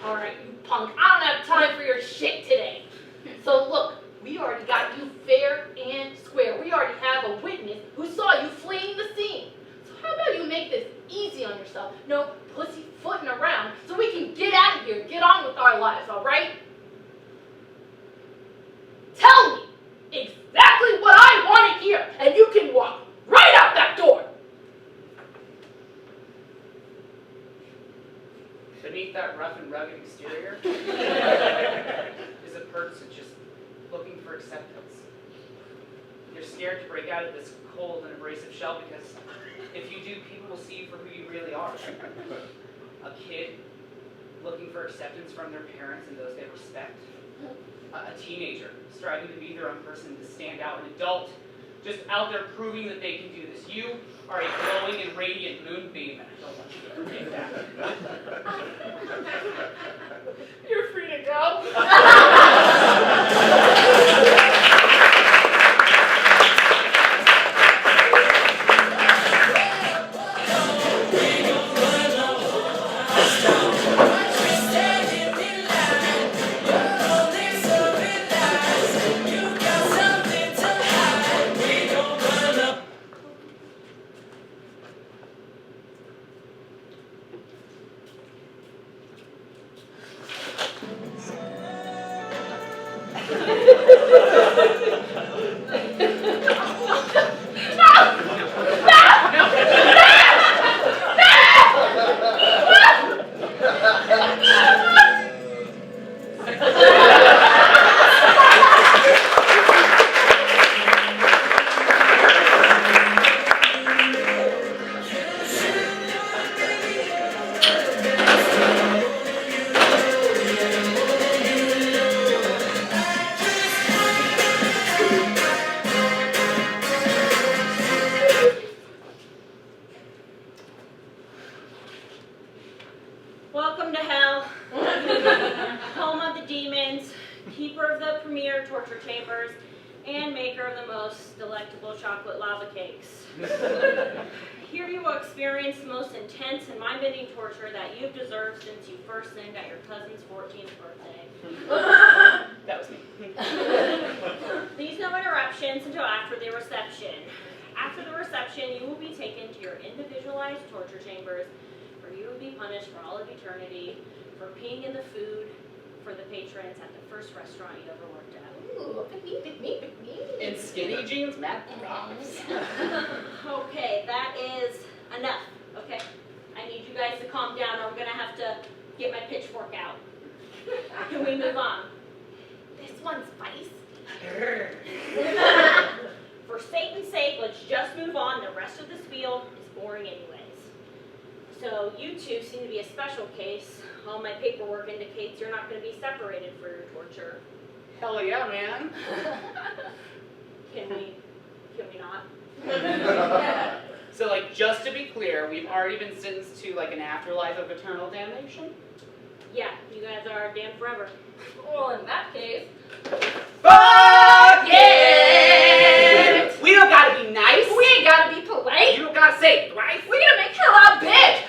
Alright, you punk, I don't have time for your shit today. So look, we already got you fair and square. We already have a witness who saw you fleeing the scene. So how about you make this easy on yourself? No pussyfooting around so we can get out of here and get on with our lives, alright? Tell me exactly what I want to hear, and you can walk right out that door. Beneath that rough and rugged exterior is a person just looking for acceptance. You're scared to break out of this cold and abrasive shell because if you do, people will see you for who you really are. A kid looking for acceptance from their parents and those they respect. A teenager striving to be their own person, to stand out. An adult just out there proving that they can do this. You are a glowing and radiant moonbeam, and I don't want you to forget that. You're free to go. Welcome to hell, home of the demons, keeper of the premier torture chambers, and maker of the most delectable chocolate lava cakes. Here you will experience the most intense and mind-bending torture that you've deserved since you first sinned at your cousin's 14th birthday. That was me. Please no interruptions until after the reception. After the reception, you will be taken to your individualized torture chambers, where you will be punished for all of eternity for peeing in the food for the patrons at the first restaurant you ever worked at. Ooh, pick me. In skinny jeans, Matt Props. Okay, that is enough, okay? I need you guys to calm down or I'm gonna have to get my pitchfork out. Can we move on? This one's spice. For Satan's sake, let's just move on. The rest of this spiel is boring anyways. So you two seem to be a special case. All my paperwork indicates you're not going to be separated for your torture. Hell yeah, man. Can we not? So, like, just to be clear, we've already been sentenced to, like, an afterlife of eternal damnation? Yeah, you guys are damned forever. Well, in that case, Fuck it! We don't gotta be nice. we ain't gotta be polite. You don't gotta say it, right? We're gonna make hell out, bitch.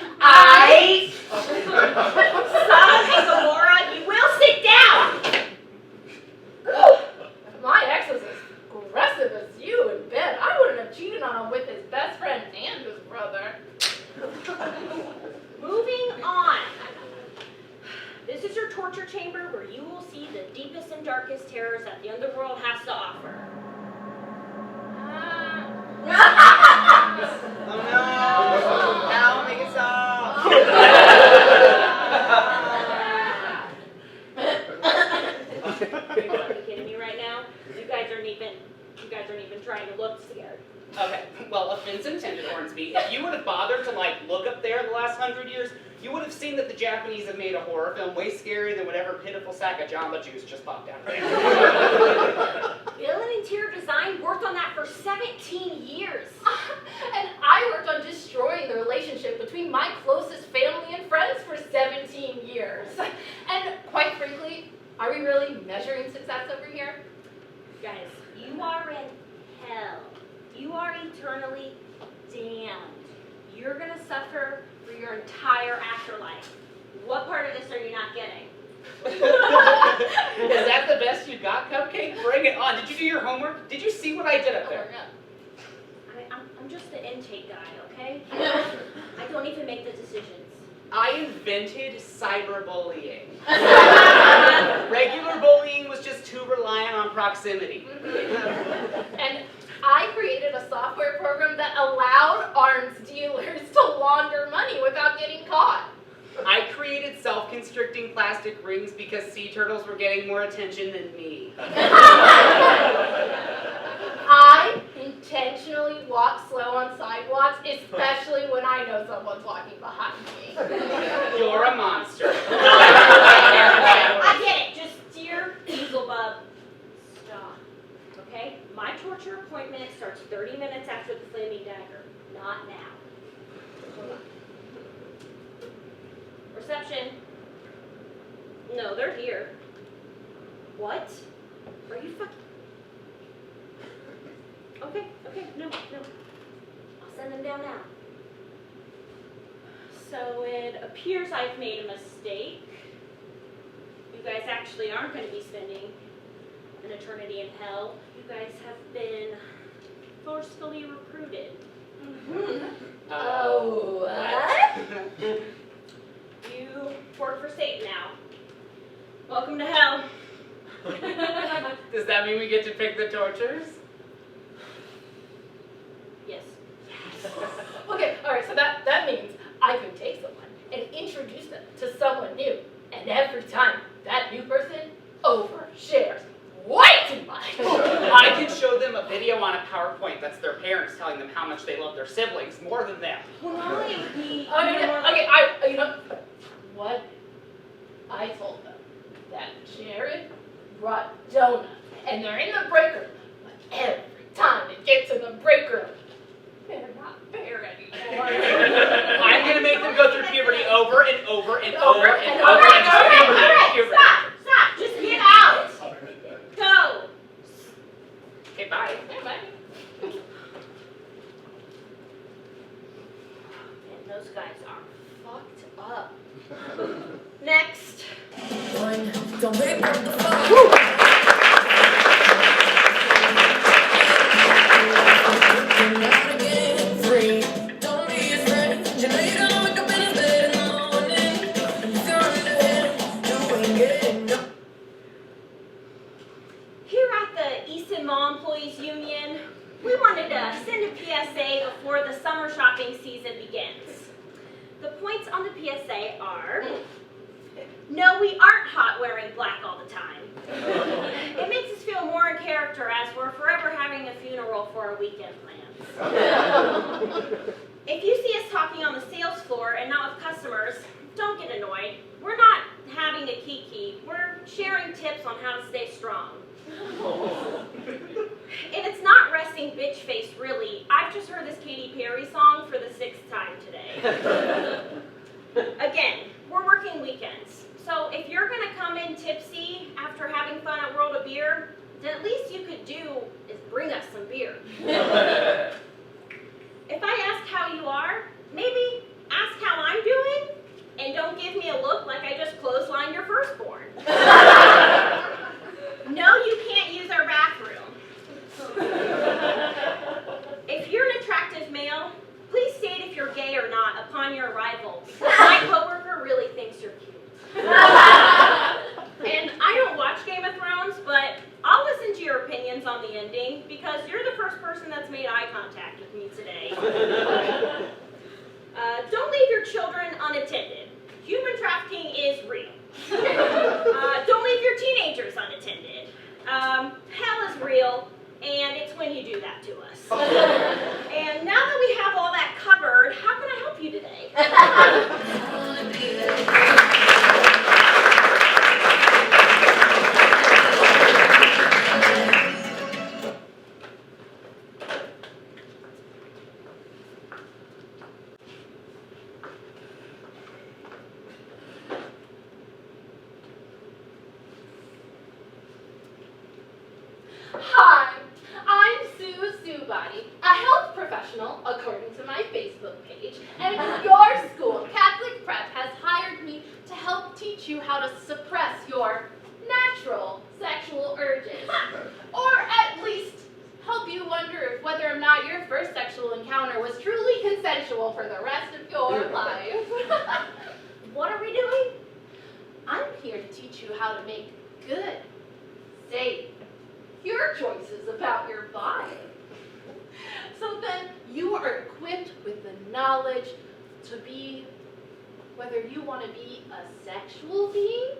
Sodom and Gomorrah, you will sit down! My ex was as aggressive as you in bed. I wouldn't have cheated on him with his best friend and his brother. Moving on. This is your torture chamber where you will see the deepest and darkest terrors that the underworld has to offer. Oh no! Now make it stop! Are you fucking kidding me right now? You guys aren't even trying to look scared. Okay, well, offense intended, Hornsby. If you would have bothered to, like, look up there the last 100 years, you would have seen that the Japanese have made a horror film way scarier than whatever pitiful sack of Jamba Juice just popped out there. Bill and Interior Design worked on that for 17 years. And I worked on destroying the relationship between my closest family and friends for 17 years. And quite frankly, are we really measuring success over here? Guys, you are in hell. You are eternally damned. You're gonna suffer for your entire afterlife. What part of this are you not getting? Is that the best you got, Cupcake? Bring it on. Did you do your homework? Did you see what I did up there? I'm just the intake guy, okay? I don't even make the decisions. I invented cyberbullying. Regular bullying was just too reliant on proximity. And I created a software program that allowed arms dealers to launder money without getting caught. I created self-constricting plastic rings because sea turtles were getting more attention than me. I intentionally walk slow on sidewalks, especially when I know someone's walking behind me. You're a monster. I get it. Just dear Beelzebub, stop. Okay? My torture appointment starts 30 minutes after the flaming dagger. Not now. Hold on. Reception. No, they're here. What? Are you fucking... Okay, no. I'll send them down now. So it appears I've made a mistake. You guys actually aren't going to be spending an eternity in hell. You guys have been forcefully recruited. Oh, what? You work for Satan now. Welcome to hell. Does that mean we get to pick the tortures? Yes. Okay, alright, so that means I could take someone and introduce them to someone new. And every time that new person overshares way too much. I can show them a video on a PowerPoint that's their parents telling them how much they love their siblings more than them. Well, not only we... You know what? I told them that Jared brought donuts, and they're in the break room. But every time they get to the break room, they're not there anymore. I'm gonna make them go through puberty over and over and Over over and and over over and over and and over. puberty. Stop! Just get out! Go! Okay, bye. Yeah, bye. And those guys are fucked up. Next. Don't pick up the phone. Not again, free. Don't be afraid. You know you're gonna wake up in his bed in the morning. And if you're under him, you ain't getting no. Here at the Easton Mall Employees Union, we wanted to send a PSA before the summer shopping season begins. The points on the PSA are, no, we aren't hot wearing black all the time. It makes us feel more in character as we're forever having a funeral for our weekend plans. If you see us talking on the sales floor and not with customers, don't get annoyed. We're not having a kiki. We're sharing tips on how to stay strong. And it's not resting bitch face, really. I've just heard this Katy Perry song for the 6th time today. Again, we're working weekends. So if you're going to come in tipsy after having fun at World of Beer, then at least you could do is bring us some beer. If I ask how you are, maybe ask how I'm doing, and don't give me a look like I just clotheslined your firstborn. No, you can't use our bathroom. If you're an attractive male, please state if you're gay or not upon your arrival. My coworker really thinks you're cute. And I don't watch Game of Thrones, but I'll listen to your opinions on the ending because you're the first person that's made eye contact with me today. Don't leave your children unattended. Human trafficking is real. Don't leave your teenagers unattended. Hell is real, and it's when you do that to us. And now that we have all that covered, how can I help you today? Hi, I'm Sue Body, a health professional, according to my Facebook page, and your school, Catholic Prep, has hired me to help teach you how to suppress your natural sexual urges. Or at least help you wonder if whether or not your first sexual encounter was truly consensual for the rest of your life. What are we doing? I'm here to teach you how to make good, safe, pure choices about your body. So then you are equipped with the knowledge to be, whether you want to be a sexual being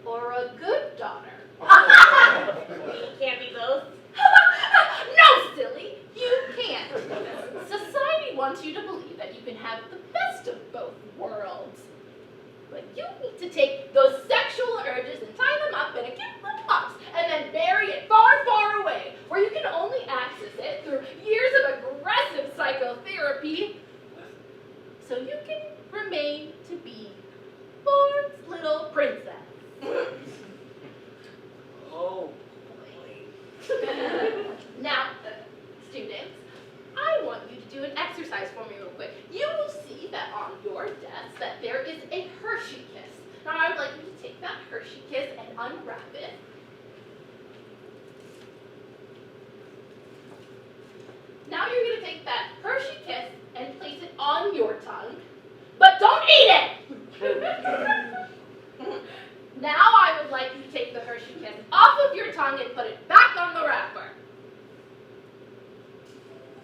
or a good daughter. We can't be both. No, silly, you can't. Society wants you to believe that you can have the best of both worlds. But you need to take those sexual urges and tie them up in a cute little box and then bury it far, far away, where you can only access it through years of aggressive psychotherapy, so you can remain to be Lord's little princess. Oh, Now, students, I want you to do an exercise for me real quick. You will see that on your desk that there is a Hershey Kiss. Now, I would like you to take that Hershey Kiss and unwrap it. Now you're going to take that Hershey Kiss and place it on your tongue, but don't eat it! Now I would like you to take the Hershey Kiss off of your tongue and put it back on the wrapper.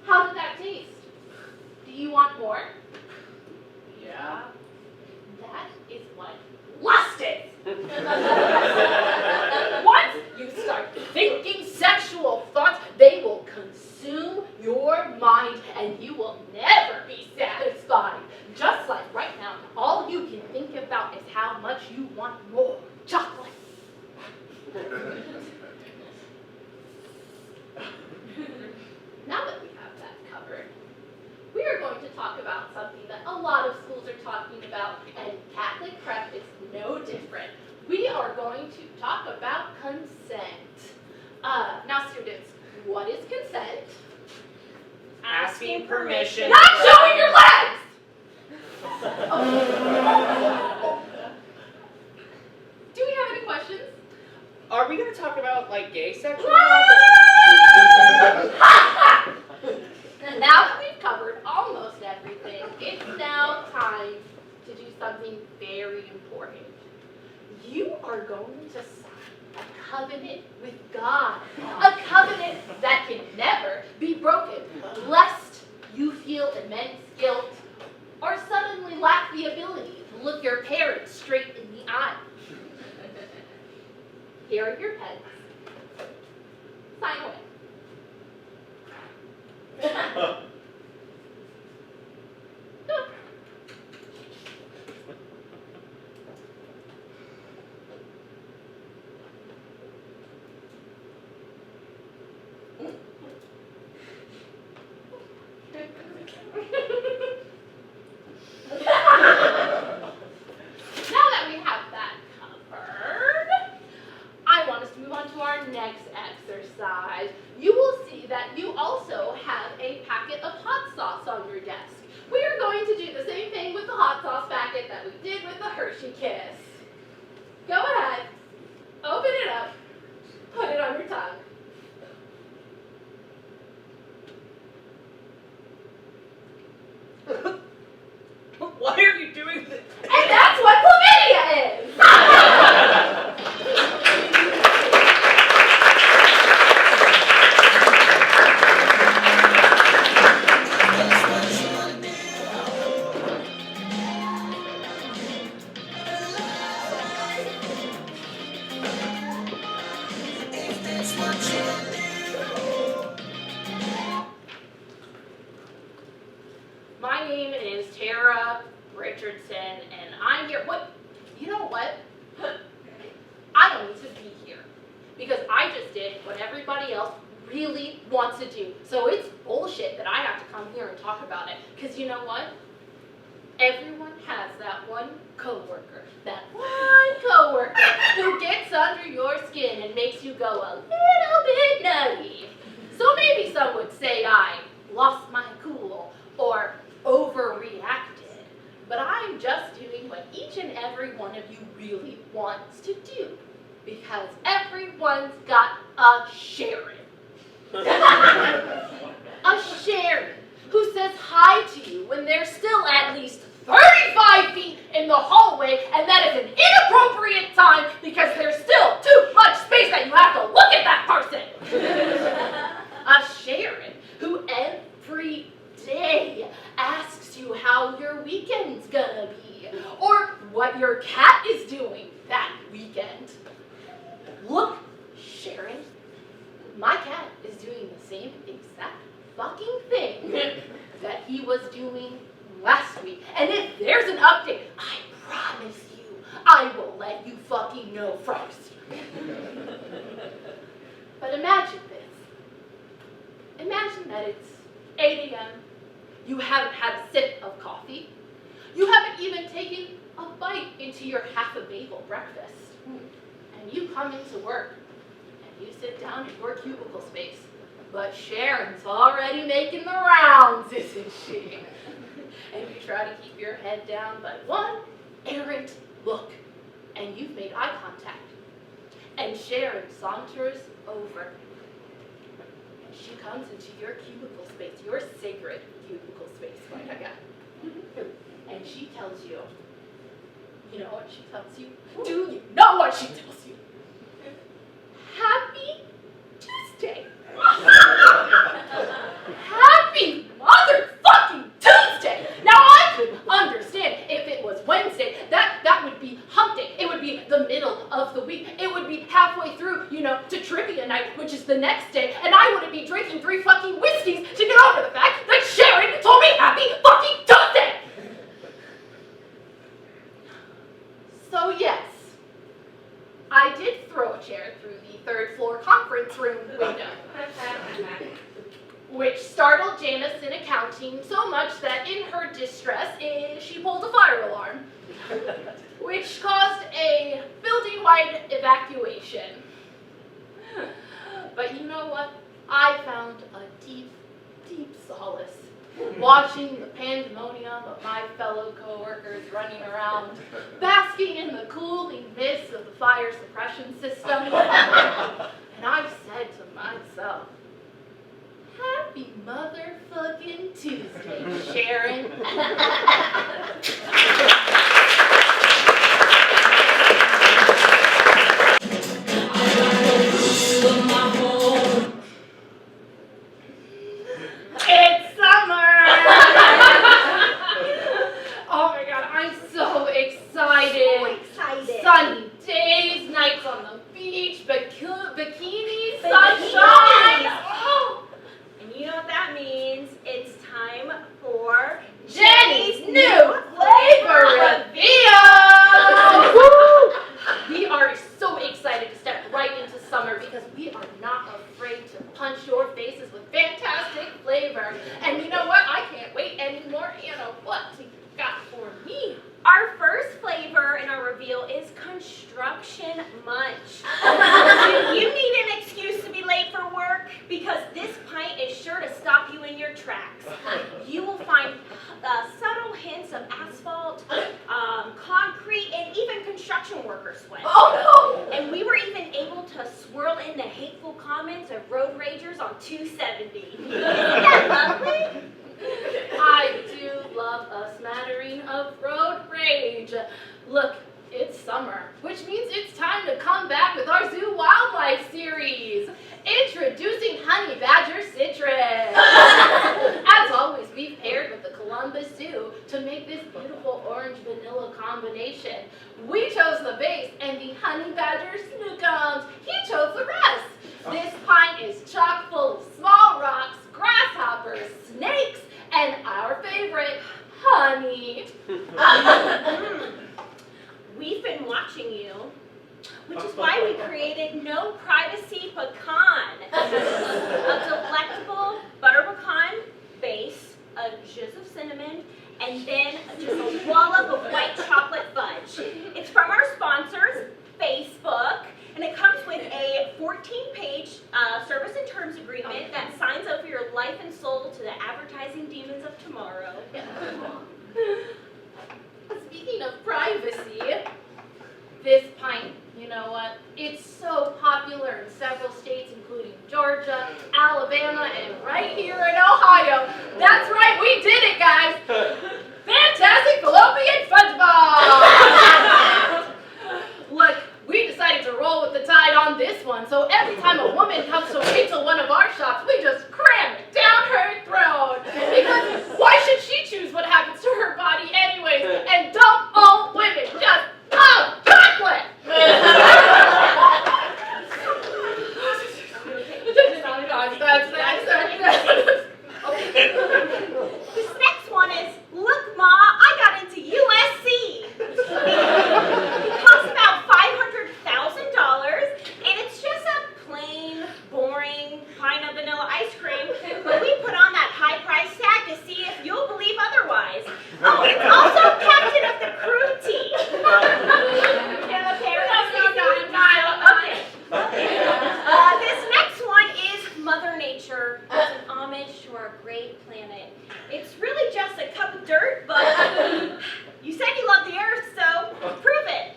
How did that taste? Do you want more? yeah. That is what lust is. Once you start thinking sexual thoughts, they will consume your mind and you will never be satisfied. Just like right now, all you can think about is how much you want more chocolate. Now that we have that covered, we are going to talk about something that a lot of schools are talking about, and Catholic prep is no different. We are going to talk about consent. Now students, what is consent? Asking permission. Not showing your legs! Do we have any questions? Are we going to talk about, like, gay sexual And now that we've covered almost everything, it's now time to do something very important. You are going to sign a covenant with God. A covenant that can never be broken, lest you feel immense guilt or suddenly lack the ability to look your parents straight in the eye. Here are your pens. Sign away. Now that we have that covered, I want us to move on to our next exercise. You will see that you also have a packet of hot sauce on your desk. We are going to do the same thing with the hot sauce packet that we did with the Hershey Kiss. Go ahead, open it up, put it on your tongue. Why are you doing this? And that's what chlamydia is! My name is Tara Richardson, and I'm here. What? You know what? I don't need to be here because I just did what everybody else really wants to do. So it's bullshit that I have to come here and talk about it. Because you know what? Everyone has that one coworker who gets under your skin and makes you go a little bit nutty. So maybe some would say I lost my cool or overreacted. but I'm just doing what each and every one of you really wants to do, because everyone's got a Sharon. A Sharon who says hi to you when they're still at least 35 feet in the hallway, and that is an inappropriate time because there's still too much space that you have to look at that person. A Sharon who every day asks you how your weekend's gonna be, or what your cat is doing that weekend. Look, Sharon, my cat is doing the same exact fucking thing that he was doing last week. And if there's an update, I promise you, I will let you fucking know first. But imagine this. Imagine that it's 8 a.m. You haven't had a sip of coffee. You haven't even taken a bite into your half a bagel breakfast. And you come into work and you sit down in your cubicle space. But Sharon's already making the rounds, isn't she? And you try to keep your head down, but one errant look, and you've made eye contact. And Sharon saunters over. And she comes into your cubicle space, your sacred cubicle space, might I add. And she tells you, you know what she tells you? Do you know what she tells you? Happy Tuesday. Happy motherfucking Tuesday! Now I could understand if it was Wednesday. That would be hump day. It would be the middle of the week. It would be halfway through, to trivia night, which is the next day, and I wouldn't be drinking 3 fucking whiskeys to get over the fact that Sharon told me happy fucking Tuesday! So yes, I did throw a chair through the 3rd floor conference room window, which startled Janice in accounting so much that in her distress, she pulled a fire alarm, which caused a building-wide evacuation. But you know what? I found a deep, deep solace watching the pandemonium of my fellow coworkers running around, basking in the cooling mist of the fire suppression system. And I said to myself, happy motherfucking Tuesday, Sharon. It's summer! Oh my god, I'm so excited. Sunny days, nights on the beach, bikini, sunshine. Oh. And you know what that means? It's time for Jenny's new flavor reveal! We are so excited to step right into summer because we are not afraid to punch your faces with fantastic flavor. And you know what? I can't wait anymore. What you got for me? Our first flavor in our reveal is Construction Munch. Do you need an excuse to be late for work? Because this pint is sure to stop you in your tracks. You will find subtle hints of asphalt, concrete, and even construction worker sweat. Oh no! And we were even able to swirl in the hateful comments of road ragers on 270. Isn't that lovely? I do love a smattering of road rage. Look, it's summer, which means it's time to come back with our zoo wildlife series. Introducing Honey Badger Citrus. As always, we've paired with the Columbus Zoo to make this beautiful orange vanilla combination. We chose the base and the Honey Badger Snookums. He chose the rest. This pint is chock full of small rocks, grasshoppers, snakes, and our favorite, honey. We've been watching you, which is why we created No Privacy Pecan, a delectable butter pecan base, a zhuzh of cinnamon, and then just a wallop of white chocolate fudge. It's from our sponsors, Facebook, and it comes with a 14-page service and terms agreement that signs over your life and soul to the advertising demons of tomorrow. Enterprise. Oh, it's also captain of the crew team. And the parents Okay. This next one is Mother Nature as an homage to our great planet. It's really just a cup of dirt, but you said you love the Earth, so prove it.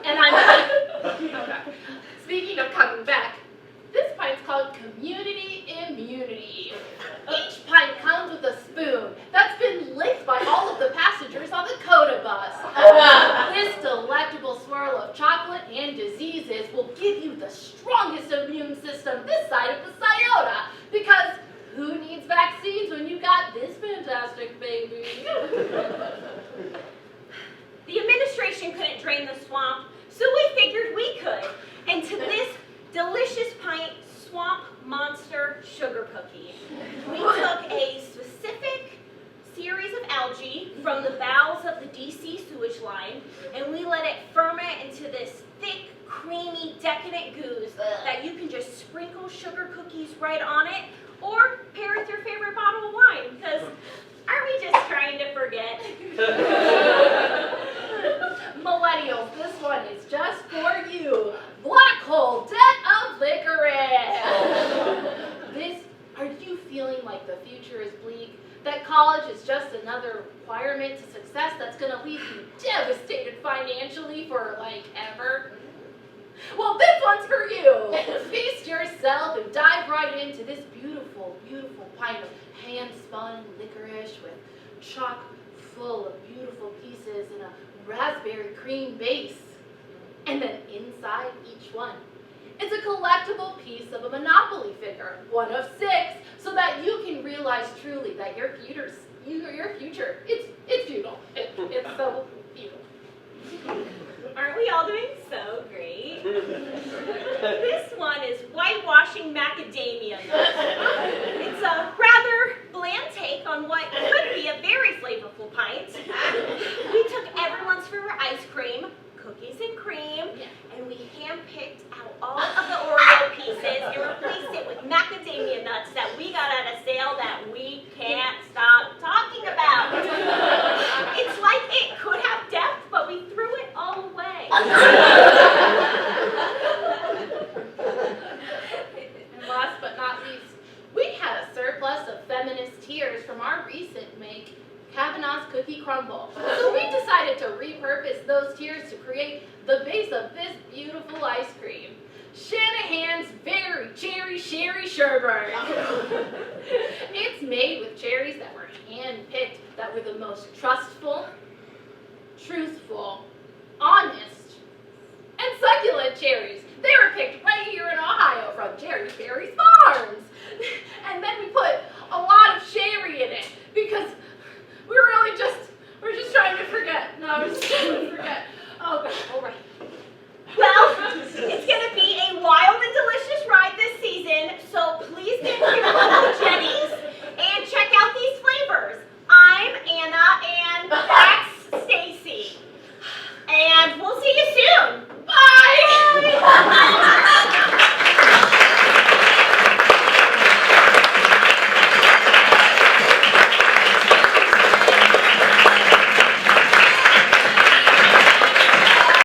And I'm back. Speaking of coming back, this pint's called Community Immunity. Each pint comes with a spoon that's been licked by all of the passengers on the Coda bus. This delectable swirl of chocolate and diseases will give you the strongest immune system this side of the Scioto, because who needs vaccines when you got this fantastic baby? The administration couldn't drain the swamp, so we figured we could. And to this delicious pint, Swamp Monster Sugar Cookie, we took a specific series of algae from the bowels of the DC sewage line, and we let it ferment into this thick, creamy, decadent goose that you can just sprinkle sugar cookies right on it, or pair with your favorite bottle of wine, because aren't we just trying to forget? Millennials, this one is just for you. Black hole debt of licorice. Are you feeling like the future is bleak? That college is just another requirement to success that's gonna leave you devastated financially for like ever? Well, this one's for you. Feast yourself and dive right into this beautiful, beautiful pint of hand-spun licorice with chock full of beautiful pieces and a raspberry cream base. And then inside each one is a collectible piece of a Monopoly figure, one of 6, so that you can realize truly that your future, it's futile. It's so futile. Aren't we all doing so great? This one is whitewashing macadamia nuts. It's a rather bland take on what could be a very flavorful pint. We took everyone's favorite ice cream, cookies and cream, and we handpicked out all of the Oreo pieces and replaced it with macadamia nuts that we got at a sale that we can't stop talking about. It's like it could have depth, but we threw it all away. And last but not least, we had a surplus of feminist tears from our recent make, Kavanaugh's Cookie Crumble. So we decided to repurpose those tears to create the base of this beautiful ice cream. Shanahan's Berry Cherry Sherry Sherbet. It's made with cherries that were hand-picked, that were the most trustful, truthful, honest, and succulent cherries. They were picked right here in Ohio from Jerry Berry's Farms.